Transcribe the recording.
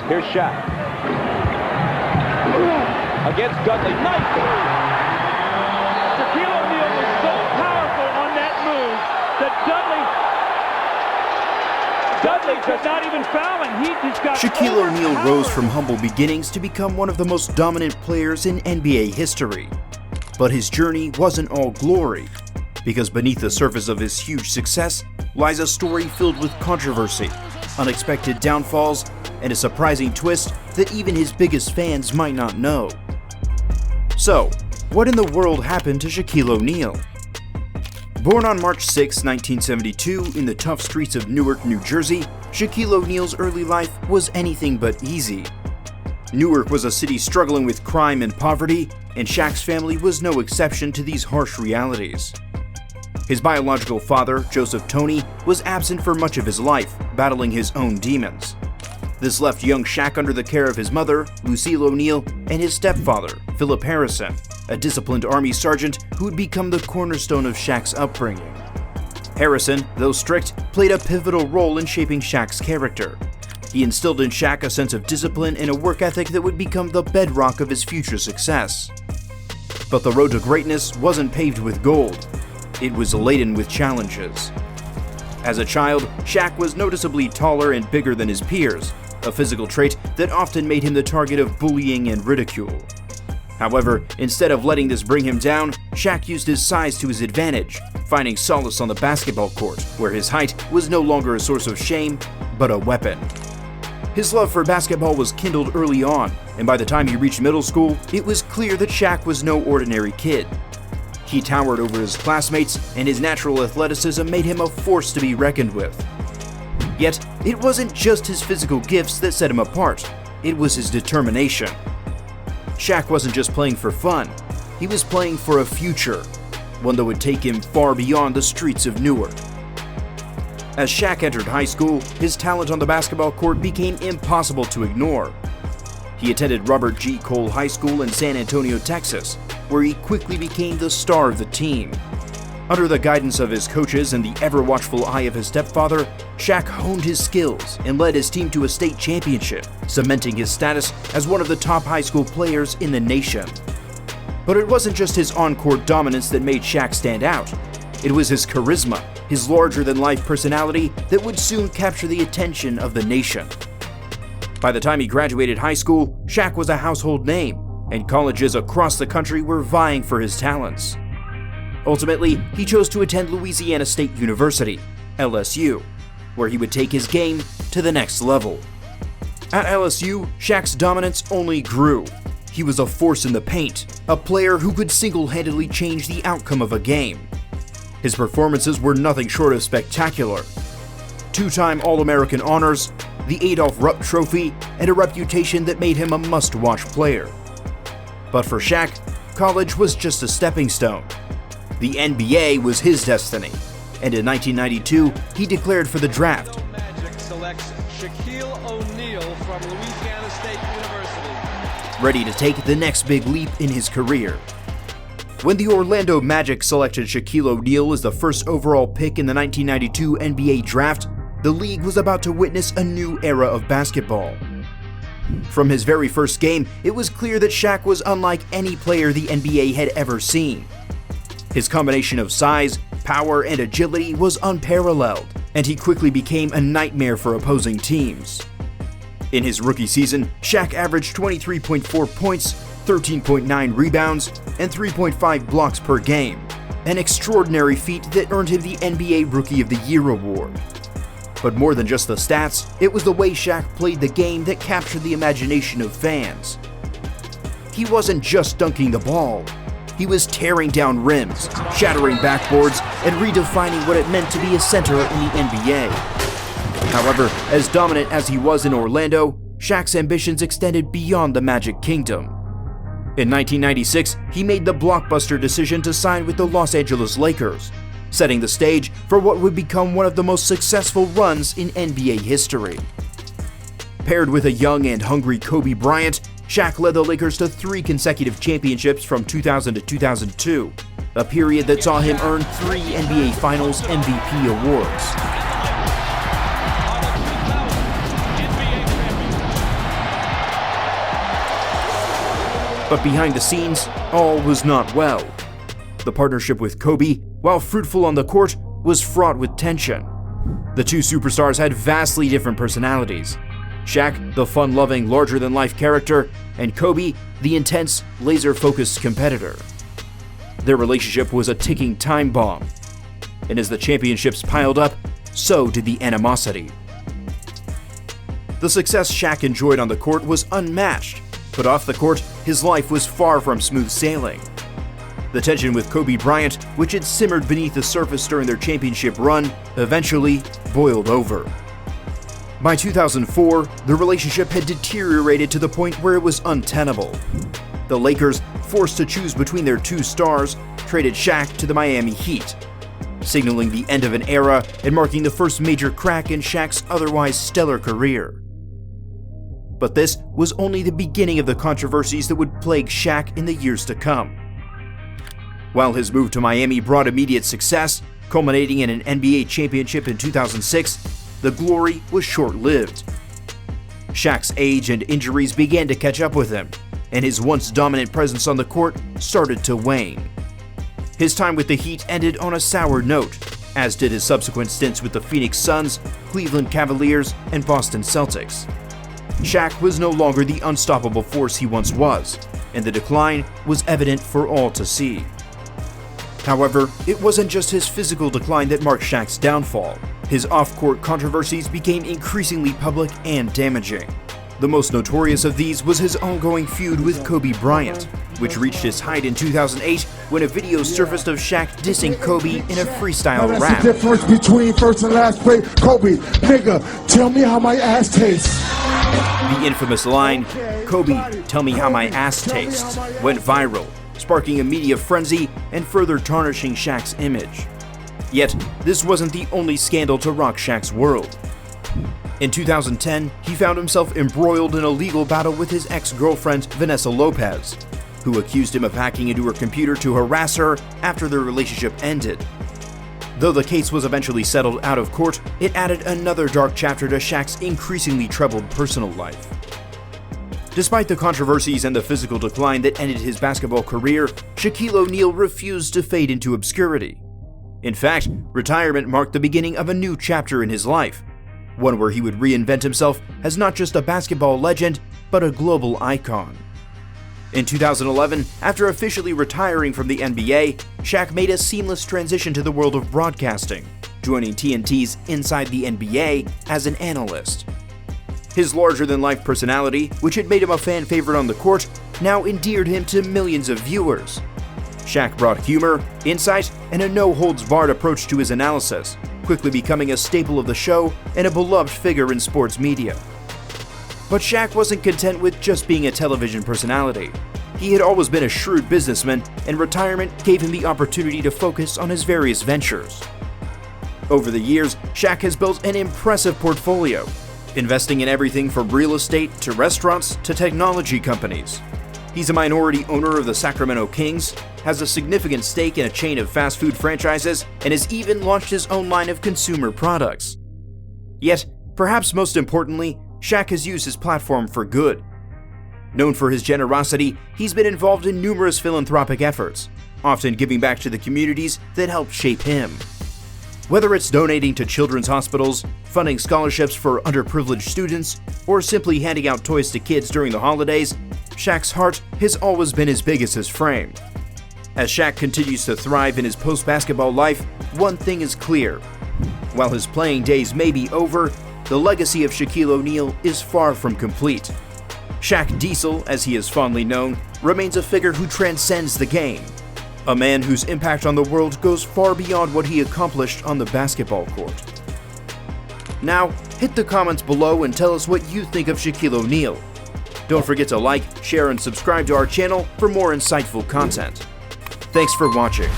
Here's Shaq. Against Dudley. Nice! Shaquille O'Neal was so powerful on that move that Dudley could not even foul him. He just got Shaquille O'Neal rose from humble beginnings to become one of the most dominant players in NBA history. But his journey wasn't all glory, because beneath the surface of his huge success lies a story filled with controversy, unexpected downfalls, and a surprising twist that even his biggest fans might not know. So, what in the world happened to Shaquille O'Neal? Born on March 6, 1972 in the tough streets of Newark, New Jersey, Shaquille O'Neal's early life was anything but easy. Newark was a city struggling with crime and poverty, and Shaq's family was no exception to these harsh realities. His biological father, Joseph Toney, was absent for much of his life, battling his own demons. This left young Shaq under the care of his mother, Lucille O'Neal, and his stepfather, Philip Harrison, a disciplined Army sergeant who would become the cornerstone of Shaq's upbringing. Harrison, though strict, played a pivotal role in shaping Shaq's character. He instilled in Shaq a sense of discipline and a work ethic that would become the bedrock of his future success. But the road to greatness wasn't paved with gold. It was laden with challenges. As a child, Shaq was noticeably taller and bigger than his peers, a physical trait that often made him the target of bullying and ridicule. However, instead of letting this bring him down, Shaq used his size to his advantage, finding solace on the basketball court, where his height was no longer a source of shame, but a weapon. His love for basketball was kindled early on, and by the time he reached middle school, it was clear that Shaq was no ordinary kid. He towered over his classmates, and his natural athleticism made him a force to be reckoned with. Yet, it wasn't just his physical gifts that set him apart, it was his determination. Shaq wasn't just playing for fun, he was playing for a future, one that would take him far beyond the streets of Newark. As Shaq entered high school, his talent on the basketball court became impossible to ignore. He attended Robert G. Cole High School in San Antonio, Texas, where he quickly became the star of the team. Under the guidance of his coaches and the ever-watchful eye of his stepfather, Shaq honed his skills and led his team to a state championship, cementing his status as one of the top high school players in the nation. But it wasn't just his on-court dominance that made Shaq stand out. It was his charisma, his larger-than-life personality that would soon capture the attention of the nation. By the time he graduated high school, Shaq was a household name, and colleges across the country were vying for his talents. Ultimately, he chose to attend Louisiana State University, LSU, where he would take his game to the next level. At LSU, Shaq's dominance only grew. He was a force in the paint, a player who could single-handedly change the outcome of a game. His performances were nothing short of spectacular. Two-time All-American honors, the Adolph Rupp Trophy, and a reputation that made him a must-watch player. But for Shaq, college was just a stepping stone. The NBA was his destiny, and in 1992, he declared for the draft. Magic selects Shaquille O'Neal from Louisiana State University. Ready to take the next big leap in his career. When the Orlando Magic selected Shaquille O'Neal as the first overall pick in the 1992 NBA draft, the league was about to witness a new era of basketball. From his very first game, it was clear that Shaq was unlike any player the NBA had ever seen. His combination of size, power, and agility was unparalleled, and he quickly became a nightmare for opposing teams. In his rookie season, Shaq averaged 23.4 points, 13.9 rebounds, and 3.5 blocks per game, an extraordinary feat that earned him the NBA Rookie of the Year award. But more than just the stats, it was the way Shaq played the game that captured the imagination of fans. He wasn't just dunking the ball. He was tearing down rims, shattering backboards, and redefining what it meant to be a center in the NBA. However, as dominant as he was in Orlando, Shaq's ambitions extended beyond the Magic Kingdom. In 1996, he made the blockbuster decision to sign with the Los Angeles Lakers, setting the stage for what would become one of the most successful runs in NBA history. Paired with a young and hungry Kobe Bryant, Shaq led the Lakers to 3 consecutive championships from 2000 to 2002, a period that saw him earn 3 NBA Finals MVP awards. But behind the scenes, all was not well. The partnership with Kobe, while fruitful on the court, was fraught with tension. The two superstars had vastly different personalities. Shaq, the fun-loving, larger-than-life character, and Kobe, the intense, laser-focused competitor. Their relationship was a ticking time bomb. And as the championships piled up, so did the animosity. The success Shaq enjoyed on the court was unmatched, but off the court, his life was far from smooth sailing. The tension with Kobe Bryant, which had simmered beneath the surface during their championship run, eventually boiled over. By 2004, the relationship had deteriorated to the point where it was untenable. The Lakers, forced to choose between their two stars, traded Shaq to the Miami Heat, signaling the end of an era and marking the first major crack in Shaq's otherwise stellar career. But this was only the beginning of the controversies that would plague Shaq in the years to come. While his move to Miami brought immediate success, culminating in an NBA championship in 2006, the glory was short-lived. Shaq's age and injuries began to catch up with him, and his once dominant presence on the court started to wane. His time with the Heat ended on a sour note, as did his subsequent stints with the Phoenix Suns, Cleveland Cavaliers, and Boston Celtics. Shaq was no longer the unstoppable force he once was, and the decline was evident for all to see. However, it wasn't just his physical decline that marked Shaq's downfall. His off-court controversies became increasingly public and damaging. The most notorious of these was his ongoing feud with Kobe Bryant, which reached its height in 2008 when a video surfaced of Shaq dissing Kobe in a freestyle rap. That's the difference between first and last play. Kobe, nigga, tell me how my ass tastes. The infamous line, "Kobe, tell me how my ass tastes," went viral, sparking a media frenzy and further tarnishing Shaq's image. Yet, this wasn't the only scandal to rock Shaq's world. In 2010, he found himself embroiled in a legal battle with his ex-girlfriend, Vanessa Lopez, who accused him of hacking into her computer to harass her after their relationship ended. Though the case was eventually settled out of court, it added another dark chapter to Shaq's increasingly troubled personal life. Despite the controversies and the physical decline that ended his basketball career, Shaquille O'Neal refused to fade into obscurity. In fact, retirement marked the beginning of a new chapter in his life, one where he would reinvent himself as not just a basketball legend, but a global icon. In 2011, after officially retiring from the NBA, Shaq made a seamless transition to the world of broadcasting, joining TNT's Inside the NBA as an analyst. His larger-than-life personality, which had made him a fan favorite on the court, now endeared him to millions of viewers. Shaq brought humor, insight, and a no-holds-barred approach to his analysis, quickly becoming a staple of the show and a beloved figure in sports media. But Shaq wasn't content with just being a television personality. He had always been a shrewd businessman, and retirement gave him the opportunity to focus on his various ventures. Over the years, Shaq has built an impressive portfolio, investing in everything from real estate to restaurants to technology companies. He's a minority owner of the Sacramento Kings, has a significant stake in a chain of fast food franchises, and has even launched his own line of consumer products. Yet, perhaps most importantly, Shaq has used his platform for good. Known for his generosity, he's been involved in numerous philanthropic efforts, often giving back to the communities that helped shape him. Whether it's donating to children's hospitals, funding scholarships for underprivileged students, or simply handing out toys to kids during the holidays, Shaq's heart has always been as big as his frame. As Shaq continues to thrive in his post-basketball life, one thing is clear. While his playing days may be over, the legacy of Shaquille O'Neal is far from complete. Shaq Diesel, as he is fondly known, remains a figure who transcends the game. A man whose impact on the world goes far beyond what he accomplished on the basketball court. Now, hit the comments below and tell us what you think of Shaquille O'Neal. Don't forget to like, share, and subscribe to our channel for more insightful content. Thanks for watching.